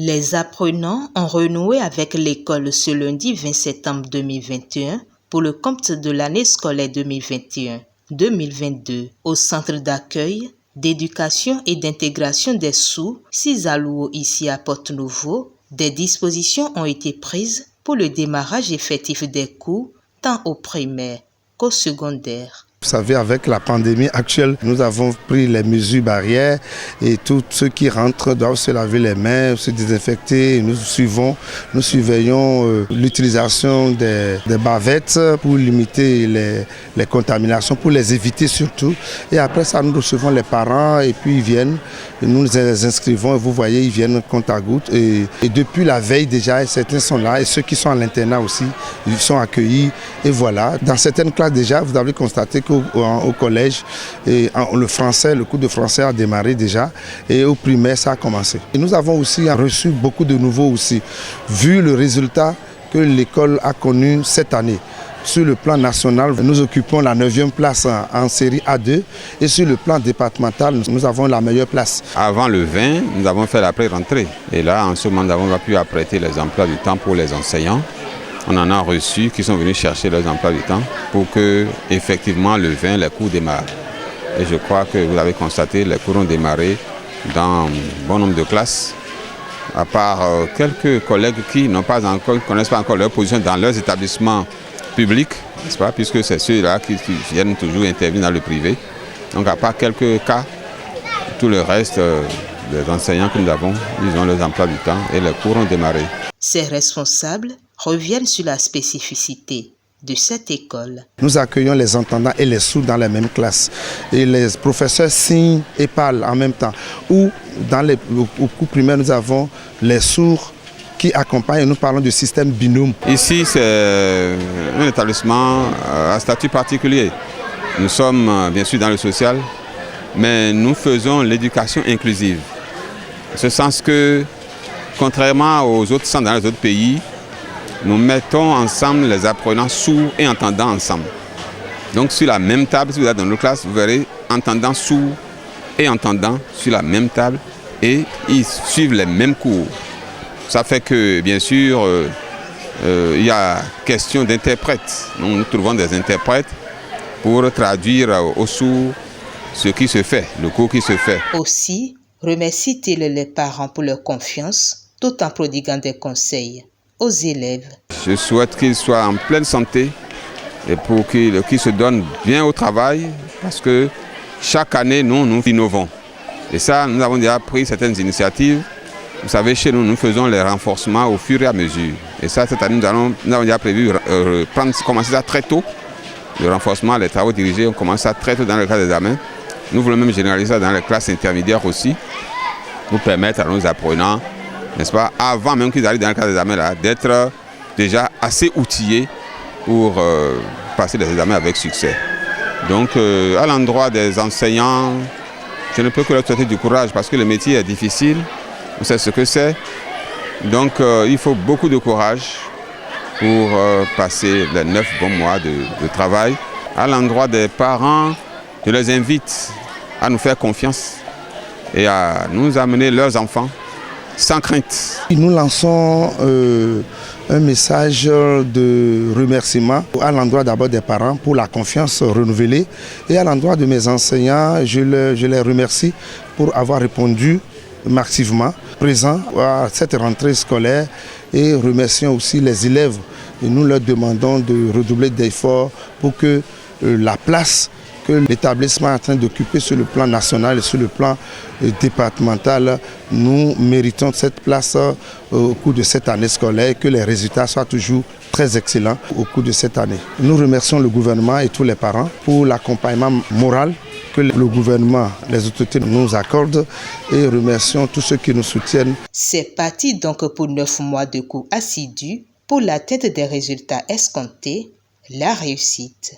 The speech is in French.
Les apprenants ont renoué avec l'école ce lundi 20 septembre 2021 pour le compte de l'année scolaire 2021-2022 au centre d'accueil, d'éducation et d'intégration des Sourds, Cisalouo ici à Porte-Nouveau. Des dispositions ont été prises pour le démarrage effectif des cours tant au primaire qu'au secondaire. Vous savez, avec la pandémie actuelle, nous avons pris les mesures barrières et tous ceux qui rentrent doivent se laver les mains, se désinfecter. Nous surveillons l'utilisation des bavettes pour limiter les contaminations, pour les éviter surtout. Et après ça, nous recevons les parents et puis ils viennent, nous les inscrivons et vous voyez, ils viennent compte à goutte. Et depuis la veille déjà, certains sont là et ceux qui sont à l'internat aussi, ils sont accueillis. Et voilà, dans certaines classes déjà, vous avez constaté au collège, et le cours de français a démarré déjà et au primaire ça a commencé. Et nous avons aussi reçu beaucoup de nouveaux aussi, vu le résultat que l'école a connu cette année. Sur le plan national, nous occupons la 9e place en série A2 et sur le plan départemental, nous avons la meilleure place. Avant le 20, nous avons fait la pré-rentrée et là en ce moment nous avons pu apprêter les emplois du temps pour les enseignants. On en a reçu qui sont venus chercher leurs emplois du temps pour que, effectivement, le 20, les cours démarrent. Et je crois que vous avez constaté, les cours ont démarré dans un bon nombre de classes, à part quelques collègues qui ne connaissent pas encore leur position dans leurs établissements publics, n'est-ce pas, puisque c'est ceux-là qui viennent toujours intervenir dans le privé. Donc, à part quelques cas, tout le reste des enseignants que nous avons, ils ont leurs emplois du temps et les cours ont démarré. Ces responsables reviennent sur la spécificité de cette école. Nous accueillons les entendants et les sourds dans la même classe. Et les professeurs signent et parlent en même temps. Ou au cours primaire, nous avons les sourds qui accompagnent et nous parlons du système binôme. Ici, c'est un établissement à statut particulier. Nous sommes bien sûr dans le social, mais nous faisons l'éducation inclusive. En ce sens que, contrairement aux autres centres dans les autres pays, nous mettons ensemble les apprenants sourds et entendants ensemble. Donc sur la même table, si vous êtes dans nos classes, vous verrez entendants sourds et entendants sur la même table et ils suivent les mêmes cours. Ça fait que bien sûr, il y a question d'interprètes. Nous trouvons des interprètes pour traduire aux sourds ce qui se fait, le cours qui se fait. Aussi, remercie-t-il les parents pour leur confiance, tout en prodiguant des conseils aux élèves. Je souhaite qu'ils soient en pleine santé et pour qu'ils se donnent bien au travail parce que chaque année, nous innovons. Et ça, nous avons déjà pris certaines initiatives. Vous savez, chez nous, nous faisons les renforcements au fur et à mesure. Et ça, cette année, nous avons déjà prévu commencer ça très tôt. Le renforcement, les travaux dirigés, on commence ça très tôt dans le cadre des examens. Nous voulons même généraliser ça dans les classes intermédiaires aussi pour permettre à nos apprenants, n'est-ce pas, avant même qu'ils arrivent dans le cadre des examens, d'être déjà assez outillés pour passer les examens avec succès. Donc, à l'endroit des enseignants, je ne peux que leur souhaiter du courage parce que le métier est difficile, on sait ce que c'est. Donc, il faut beaucoup de courage pour passer les 9 bons mois de travail. À l'endroit des parents, je les invite à nous faire confiance et à nous amener leurs enfants sans crainte. Nous lançons un message de remerciement à l'endroit d'abord des parents pour la confiance renouvelée et à l'endroit de mes enseignants, je les remercie pour avoir répondu massivement présents à cette rentrée scolaire et remercions aussi les élèves. Et nous leur demandons de redoubler d'efforts pour que la place que l'établissement est en train d'occuper sur le plan national et sur le plan départemental, nous méritons cette place au cours de cette année scolaire, que les résultats soient toujours très excellents au cours de cette année. Nous remercions le gouvernement et tous les parents pour l'accompagnement moral que le gouvernement, les autorités nous accordent et remercions tous ceux qui nous soutiennent. C'est parti donc pour 9 mois de cours assidus pour l'atteinte des résultats escomptés, la réussite.